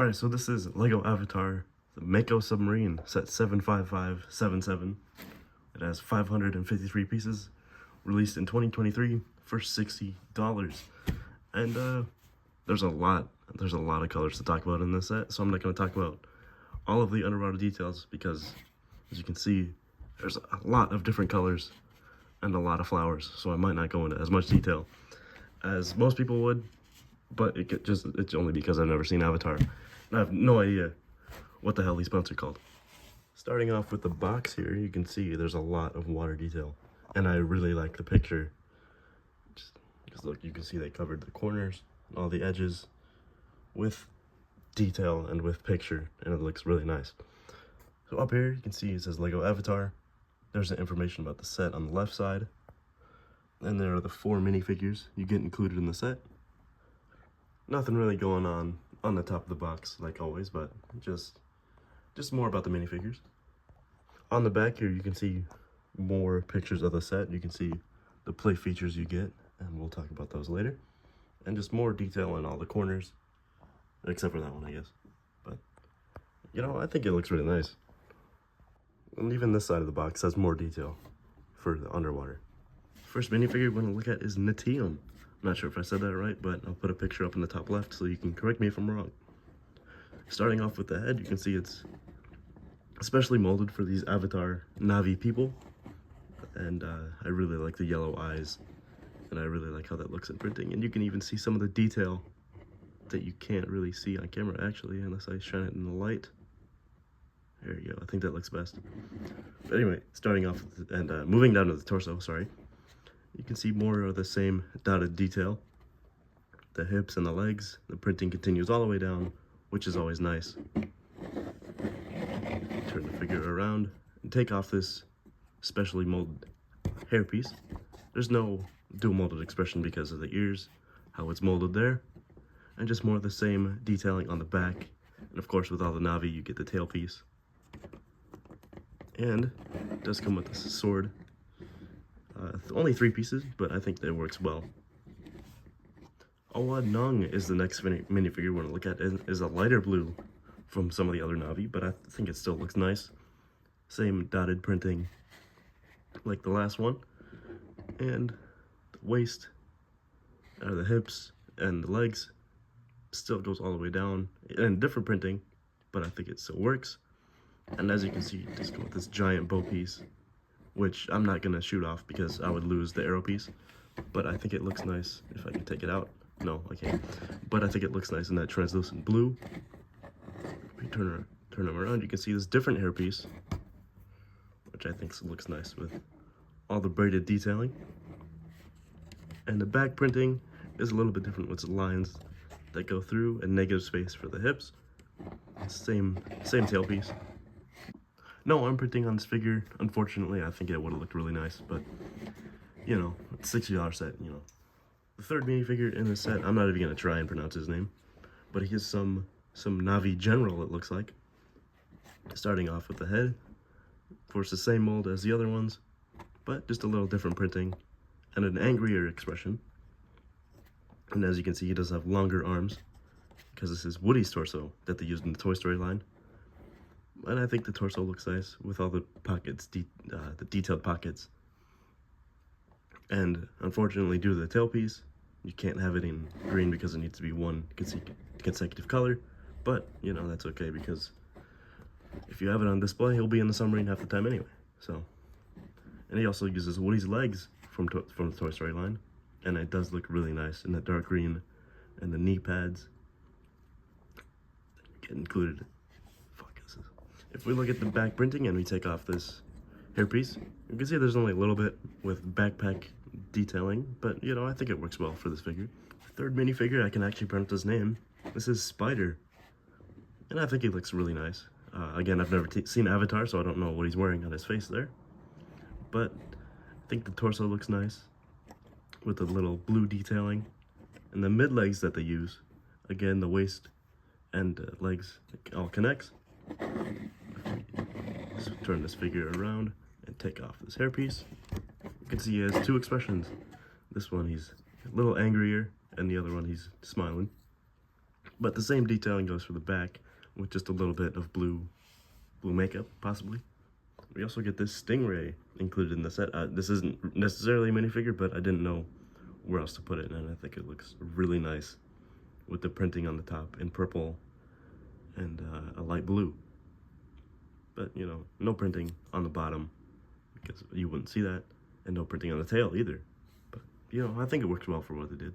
Alright, so this is Lego Avatar, the Mako Submarine, set 75577. It has 553 pieces, released in 2023 for $60. And there's a lot of colors to talk about in this set, so I'm not going to talk about all of the underwater details because, as you can see, there's a lot of different colors and a lot of flowers, so I might not go into as much detail as most people would. But it's only because I've never seen Avatar. And I have no idea what the hell these boats are called. Starting off with the box here, you can see there's a lot of water detail. And I really like the picture. Just look, you can see they covered the corners, all the edges with detail and with picture, and it looks really nice. So up here, you can see it says Lego Avatar. There's the information about the set on the left side. And there are the 4 minifigures you get included in the set. Nothing really going on the top of the box like always, but just more about the minifigures. On the back here you can see more pictures of the set. You can see the play features you get, and we'll talk about those later. And just more detail in all the corners, except for that one, I guess. But, you know, I think it looks really nice. And even this side of the box has more detail for the underwater. First minifigure we're going to look at is Natium. I'm not sure if I said that right, but I'll put a picture up in the top left so you can correct me if I'm wrong. Starting off with the head, you can see it's especially molded for these Avatar Na'vi people. And I really like the yellow eyes, and I really like how that looks in printing. And you can even see some of the detail that you can't really see on camera, actually, unless I shine it in the light. There you go, I think that looks best. But anyway, starting off with and moving down to the torso, sorry. You can see more of the same dotted detail. The hips and the legs. The printing continues all the way down, which is always nice. Turn the figure around and take off this specially molded hairpiece. There's no dual molded expression because of the ears, how it's molded there, and just more of the same detailing on the back. And of course, with all the Na'vi, you get the tailpiece. And it does come with this sword. Only 3 pieces, but I think that works well. Awa Nung is the next minifigure we're going to look at. It is a lighter blue from some of the other Na'vi, but I think it still looks nice. Same dotted printing like the last one. And the waist, the hips, and the legs still goes all the way down. And different printing, but I think it still works. And as you can see, just go with this giant bow piece, which I'm not going to shoot off because I would lose the arrow piece, but I think it looks nice if I can take it out. No, I can't. But I think it looks nice in that translucent blue. If you turn them around, you can see this different hairpiece, which I think looks nice with all the braided detailing. And the back printing is a little bit different with lines that go through and negative space for the hips. Same tailpiece. No, I'm printing on this figure. Unfortunately, I think it would have looked really nice, but, you know, it's a $60 set, you know. The third minifigure in this set, I'm not even going to try and pronounce his name, but he is some Na'vi general, it looks like. Starting off with the head. Of course, the same mold as the other ones, but just a little different printing and an angrier expression. And as you can see, he does have longer arms because this is Woody's torso that they used in the Toy Story line. And I think the torso looks nice with all the pockets, the detailed pockets. And unfortunately, due to the tailpiece, you can't have it in green because it needs to be one consecutive color. But, you know, that's okay because if you have it on display, he'll be in the submarine half the time anyway. So, and he also uses Woody's legs from the Toy Story line. And it does look really nice in the dark green, and the knee pads get included. If we look at the back printing and we take off this hairpiece, you can see there's only a little bit with backpack detailing, but, you know, I think it works well for this figure. Third minifigure, I can actually pronounce his name. This is Spider, and I think he looks really nice. Again, I've never seen Avatar, so I don't know what he's wearing on his face there, but I think the torso looks nice with the little blue detailing, and the mid-legs that they use. Again, the waist and legs, it all connects. So turn this figure around and take off this hairpiece. You can see he has 2 expressions. This one he's a little angrier, and the other one he's smiling. But the same detailing goes for the back, with just a little bit of blue makeup, possibly. We also get this Stingray included in the set. This isn't necessarily a minifigure, but I didn't know where else to put it, and I think it looks really nice with the printing on the top in purple and a light blue. But, you know, no printing on the bottom because you wouldn't see that, and no printing on the tail either. But, you know, I think it works well for what they did.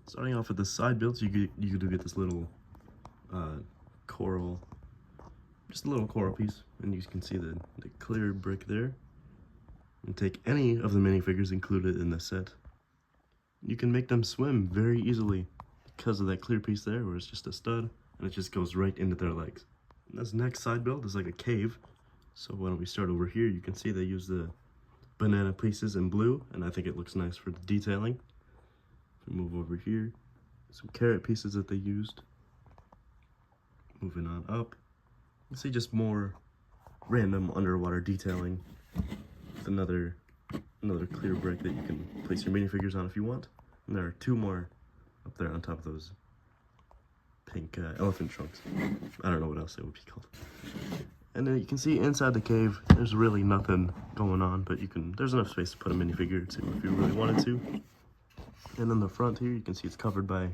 Starting off with the side builds, you do get this little coral, just a little coral piece, and you can see the clear brick there. And take any of the minifigures included in the set. You can make them swim very easily because of that clear piece there, where it's just a stud, and it just goes right into their legs. And this next side build is like a cave. So why don't we start over here? You can see they use the banana pieces in blue, and I think it looks nice for the detailing. If we move over here, some carrot pieces that they used. Moving on up, you see just more random underwater detailing with another clear brick that you can place your minifigures on if you want. And there are two more up there on top of those pink elephant trunks. I don't know what else they would be called. And then you can see inside the cave, there's really nothing going on, but there's enough space to put a minifigure or two if you really wanted to. And in the front here, you can see it's covered by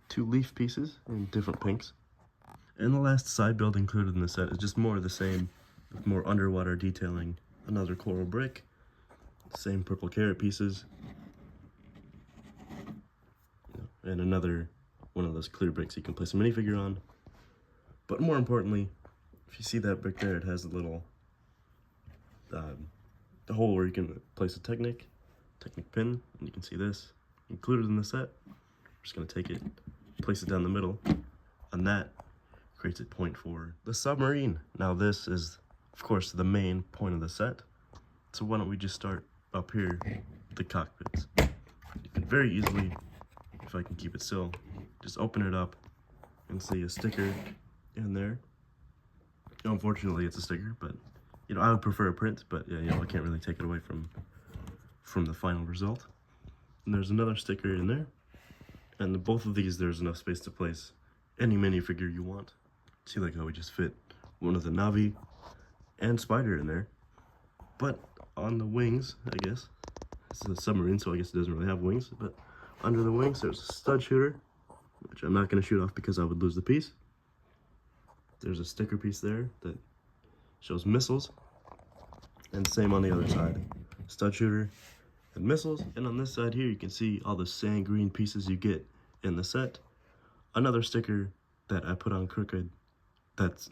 two leaf pieces in different pinks. And the last side build included in the set is just more of the same, with more underwater detailing. Another coral brick, same purple carrot pieces, and another one of those clear bricks you can place a minifigure on. But more importantly, if you see that brick there, it has a little the hole where you can place a Technic pin, and you can see this included in the set. I'm just going to take it, place it down the middle, and that creates a point for the submarine. Now this is, of course, the main point of the set. So why don't we just start up here with the cockpits. You can very easily, if I can keep it still, just open it up and see a sticker in there. Unfortunately, it's a sticker, but you know, I would prefer a print, but yeah, you know, I can't really take it away from the final result. And there's another sticker in there, and both of these, there's enough space to place any minifigure you want. See, like how we just fit one of the Navi and Spider in there. But on the wings, I guess, this is a submarine, so I guess it doesn't really have wings, but under the wings, there's a stud shooter, which I'm not going to shoot off because I would lose the piece. There's a sticker piece there that shows missiles, and same on the other side. Stud shooter and missiles, and on this side here, you can see all the sand green pieces you get in the set. Another sticker that I put on crooked, that's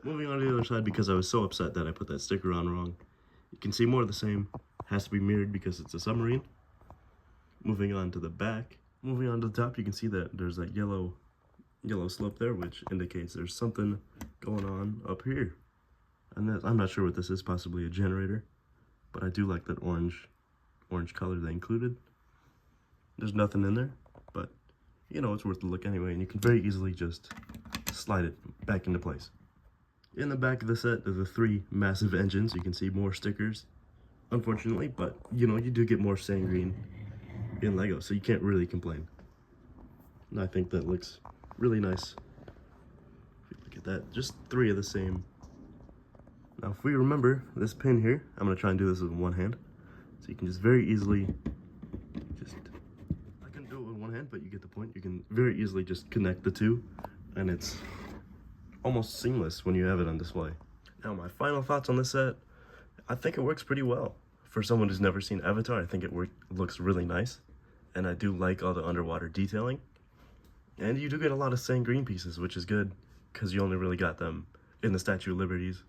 moving on to the other side because I was so upset that I put that sticker on wrong. You can see more of the same, has to be mirrored because it's a submarine. Moving on to the back, moving on to the top, you can see that there's that yellow slope there, which indicates there's something going on up here. And I'm not sure what this is, possibly a generator, but I do like that orange color they included. There's nothing in there, but you know, it's worth a look anyway, and you can very easily just slide it back into place. In the back of the set, there's the three massive engines. You can see more stickers, unfortunately, but you know, you do get more sand green in Lego, so you can't really complain. And I think that looks really nice. If you look at that, just three of the same. Now, if we remember this pin here, I'm going to try and do this with one hand. So you can just very easily, I can do it with one hand, but you get the point. You can very easily just connect the two, and it's almost seamless when you have it on display. Now, my final thoughts on this set, I think it works pretty well. For someone who's never seen Avatar, I think it looks really nice. And I do like all the underwater detailing. And you do get a lot of sand green pieces, which is good, because you only really got them in the Statue of Liberties,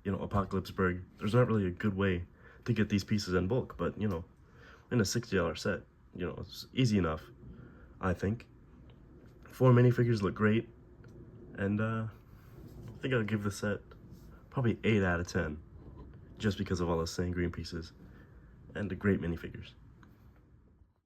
you know, Apocalypseburg. There's not really a good way to get these pieces in bulk, but, you know, in a $60 set, you know, it's easy enough, I think. 4 minifigures look great, and I think I'll give the set probably 8 out of 10, just because of all the sand green pieces and the great minifigures.